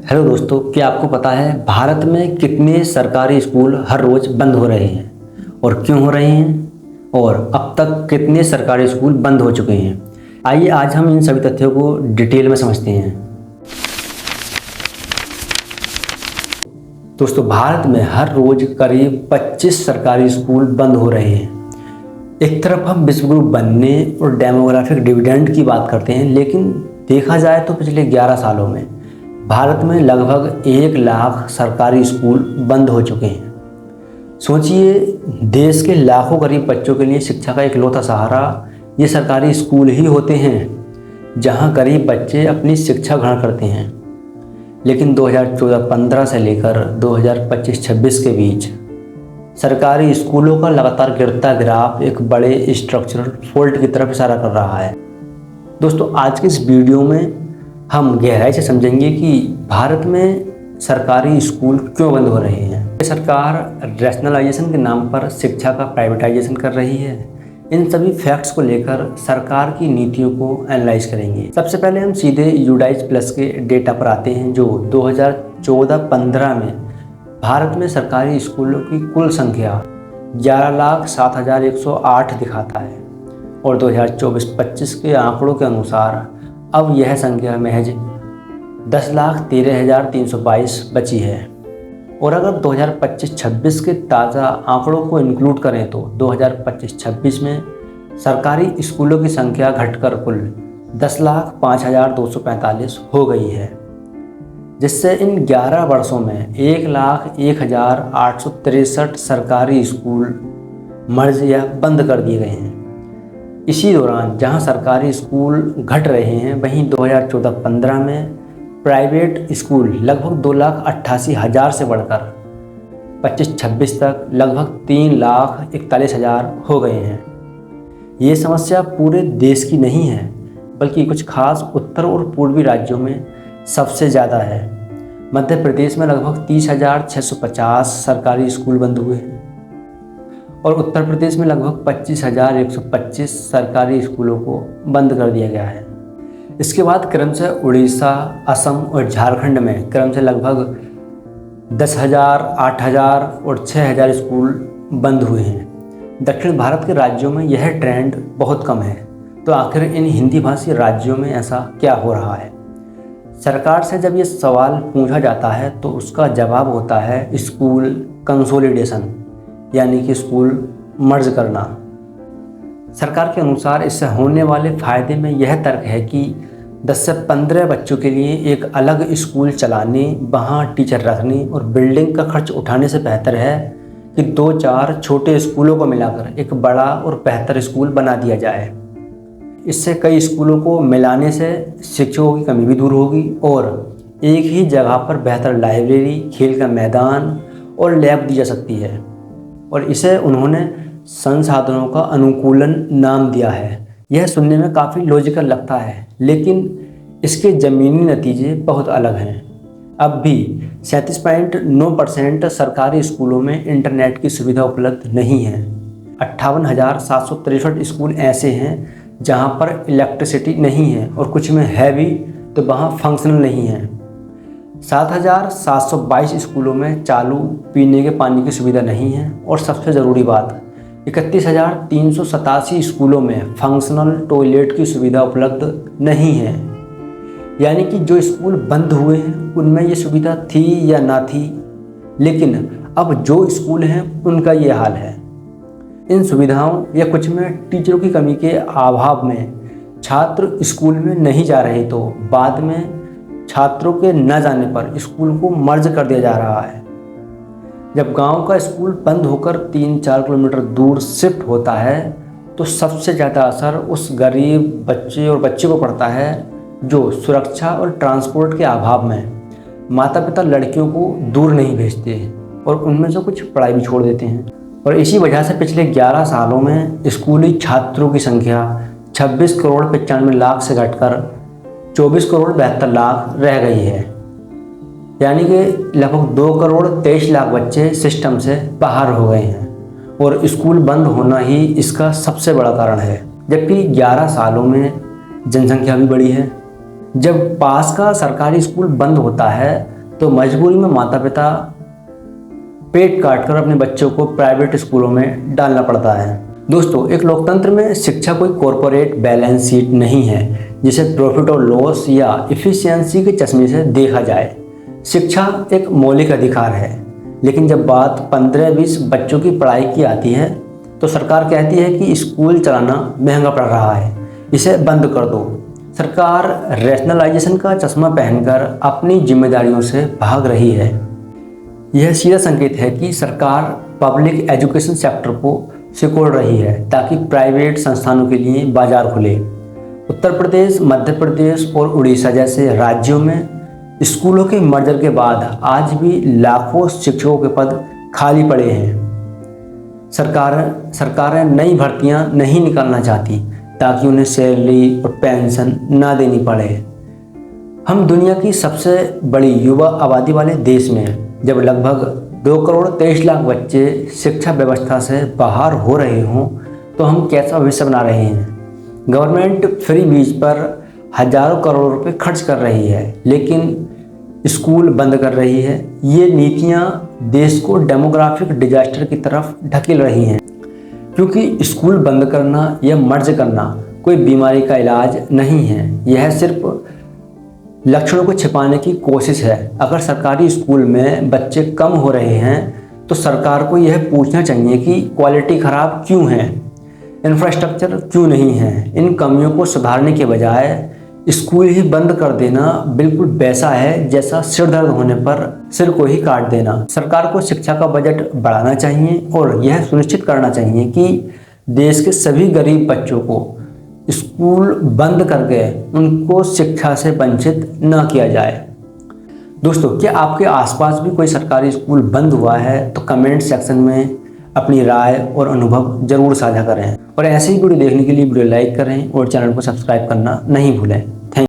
Hello दोस्तों, क्या आपको पता है भारत में कितने सरकारी स्कूल हर रोज़ बंद हो रहे हैं और क्यों हो रहे हैं और अब तक कितने सरकारी स्कूल बंद हो चुके हैं। आइए आज हम इन सभी तथ्यों को डिटेल में समझते हैं। दोस्तों, भारत में हर रोज़ करीब 25 सरकारी स्कूल बंद हो रहे हैं। एक तरफ हम विश्व गुरु बनने और डेमोग्राफिक डिविडेंड की बात करते हैं, लेकिन देखा जाए तो पिछले 11 सालों में भारत में लगभग 1 लाख सरकारी स्कूल बंद हो चुके हैं। सोचिए, देश के लाखों गरीब बच्चों के लिए शिक्षा का इकलौता सहारा ये सरकारी स्कूल ही होते हैं, जहां गरीब बच्चे अपनी शिक्षा ग्रहण करते हैं। लेकिन 2014-15 से लेकर 2025-26 के बीच सरकारी स्कूलों का लगातार गिरता ग्राफ एक बड़े स्ट्रक्चरल फॉल्ट की तरफ इशारा कर रहा है। दोस्तों, आज के इस वीडियो में हम गहराई से समझेंगे कि भारत में सरकारी स्कूल क्यों बंद हो रहे हैं। सरकार रैशनलाइजेशन के नाम पर शिक्षा का प्राइवेटाइजेशन कर रही है। इन सभी फैक्ट्स को लेकर सरकार की नीतियों को एनालाइज करेंगे। सबसे पहले हम सीधे यूडाइज प्लस के डेटा पर आते हैं, जो 2014-15 में भारत में सरकारी स्कूलों की कुल संख्या 11,07,108 दिखाता है और 2024-25 के आंकड़ों के अनुसार अब यह संख्या महज 10,13,322 बची है। और अगर 2025-26 के ताज़ा आंकड़ों को इंक्लूड करें तो 2025-26 में सरकारी स्कूलों की संख्या घटकर कुल 10,05,245 हो गई है, जिससे इन 11 वर्षों में 1,01,863 सरकारी स्कूल मर्ज या बंद कर दिए गए हैं। इसी दौरान जहां सरकारी स्कूल घट रहे हैं, वहीं 2014-15 में प्राइवेट स्कूल लगभग 2,88,000 से बढ़कर 25-26 तक लगभग 3,41,000 हो गए हैं। ये समस्या पूरे देश की नहीं है, बल्कि कुछ खास उत्तर और पूर्वी राज्यों में सबसे ज़्यादा है। मध्य प्रदेश में लगभग 30,650 सरकारी स्कूल बंद हुए हैं और उत्तर प्रदेश में लगभग 25,125 सरकारी स्कूलों को बंद कर दिया गया है। इसके बाद क्रमशः उड़ीसा, असम और झारखंड में क्रमशः लगभग 10,000, 8,000 और 6,000 स्कूल बंद हुए हैं। दक्षिण भारत के राज्यों में यह ट्रेंड बहुत कम है। तो आखिर इन हिंदी भाषी राज्यों में ऐसा क्या हो रहा है? सरकार से जब ये सवाल पूछा जाता है तो उसका जवाब होता है स्कूल कंसोलिडेशन, यानी कि स्कूल मर्ज करना। सरकार के अनुसार इससे होने वाले फ़ायदे में यह तर्क है कि 10 से 15 बच्चों के लिए एक अलग स्कूल चलाने, वहाँ टीचर रखने और बिल्डिंग का खर्च उठाने से बेहतर है कि 2-4 छोटे स्कूलों को मिलाकर एक बड़ा और बेहतर स्कूल बना दिया जाए। इससे कई स्कूलों को मिलाने से शिक्षकों की कमी भी दूर होगी और एक ही जगह पर बेहतर लाइब्रेरी, खेल का मैदान और लैब दी जा सकती है। और इसे उन्होंने संसाधनों का अनुकूलन नाम दिया है। यह सुनने में काफ़ी लॉजिकल लगता है, लेकिन इसके ज़मीनी नतीजे बहुत अलग हैं। अब भी 37.9% सरकारी स्कूलों में इंटरनेट की सुविधा उपलब्ध नहीं है। 58,763 स्कूल ऐसे हैं जहां पर इलेक्ट्रिसिटी नहीं है और कुछ में है भी तो वहां फंक्शनल नहीं है। 7,722 स्कूलों में चालू पीने के पानी की सुविधा नहीं है और सबसे ज़रूरी बात, 31,387 स्कूलों में फंक्शनल टॉयलेट की सुविधा उपलब्ध नहीं है। यानी कि जो स्कूल बंद हुए हैं उनमें ये सुविधा थी या ना थी, लेकिन अब जो स्कूल हैं उनका ये हाल है। इन सुविधाओं या कुछ में टीचरों की कमी के अभाव में छात्र स्कूल में नहीं जा रहे, तो बाद में छात्रों के न जाने पर स्कूल को मर्ज कर दिया जा रहा है। जब गांव का स्कूल बंद होकर 3-4 किलोमीटर दूर शिफ्ट होता है तो सबसे ज़्यादा असर उस गरीब बच्चे और बच्चे को पड़ता है जो सुरक्षा और ट्रांसपोर्ट के अभाव में माता पिता लड़कियों को दूर नहीं भेजते और उनमें से कुछ पढ़ाई भी छोड़ देते हैं। और इसी वजह से पिछले 11 सालों में स्कूली छात्रों की संख्या 26 करोड़ 95 लाख से घटकर 24 करोड़ 72 लाख रह गई है। यानी कि लगभग 2 करोड़ 23 लाख बच्चे सिस्टम से बाहर हो गए हैं और स्कूल बंद होना ही इसका सबसे बड़ा कारण है। जबकि 11 सालों में जनसंख्या भी बढ़ी है। जब पास का सरकारी स्कूल बंद होता है तो मजबूरी में माता पिता पेट काट कर अपने बच्चों को प्राइवेट स्कूलों में डालना पड़ता है। दोस्तों, एक लोकतंत्र में शिक्षा कोई कॉरपोरेट बैलेंस शीट नहीं है जिसे प्रॉफिट और लॉस या इफ़िशियंसी के चश्मे से देखा जाए। शिक्षा एक मौलिक अधिकार है, लेकिन जब बात 15-20 बच्चों की पढ़ाई की आती है तो सरकार कहती है कि स्कूल चलाना महंगा पड़ रहा है, इसे बंद कर दो। सरकार रैशनलाइजेशन का चश्मा पहनकर अपनी जिम्मेदारियों से भाग रही है। यह सीधा संकेत है कि सरकार पब्लिक एजुकेशन सेक्टर को सिकोड़ रही है ताकि प्राइवेट संस्थानों के लिए बाजार खुले। उत्तर प्रदेश, मध्य प्रदेश और उड़ीसा जैसे राज्यों में स्कूलों के मर्जर के बाद आज भी लाखों शिक्षकों के पद खाली पड़े हैं। सरकारें नई भर्तियां नहीं निकालना चाहती ताकि उन्हें सैलरी और पेंशन ना देनी पड़े। हम दुनिया की सबसे बड़ी युवा आबादी वाले देश में हैं। जब लगभग 2,23,00,000 बच्चे शिक्षा व्यवस्था से बाहर हो रहे हों तो हम कैसा भविष्य बना रहे हैं। गवर्नमेंट फ्री बीज पर हजारों करोड़ रुपए खर्च कर रही है, लेकिन स्कूल बंद कर रही है। ये नीतियाँ देश को डेमोग्राफिक डिजास्टर की तरफ ढकेल रही हैं, क्योंकि स्कूल बंद करना या मर्ज करना कोई बीमारी का इलाज नहीं है। यह सिर्फ लक्षणों को छिपाने की कोशिश है। अगर सरकारी स्कूल में बच्चे कम हो रहे हैं तो सरकार को यह पूछना चाहिए कि क्वालिटी खराब क्यों है, इंफ्रास्ट्रक्चर क्यों नहीं है। इन कमियों को सुधारने के बजाय स्कूल ही बंद कर देना बिल्कुल वैसा है जैसा सिर दर्द होने पर सिर को ही काट देना। सरकार को शिक्षा का बजट बढ़ाना चाहिए और यह सुनिश्चित करना चाहिए कि देश के सभी गरीब बच्चों को स्कूल बंद करके उनको शिक्षा से वंचित न किया जाए। दोस्तों, क्या आपके आसपास भी कोई सरकारी स्कूल बंद हुआ है तो कमेंट सेक्शन में अपनी राय और अनुभव जरूर साझा करें और ऐसे ही वीडियो देखने के लिए वीडियो लाइक करें और चैनल को सब्सक्राइब करना नहीं भूलें।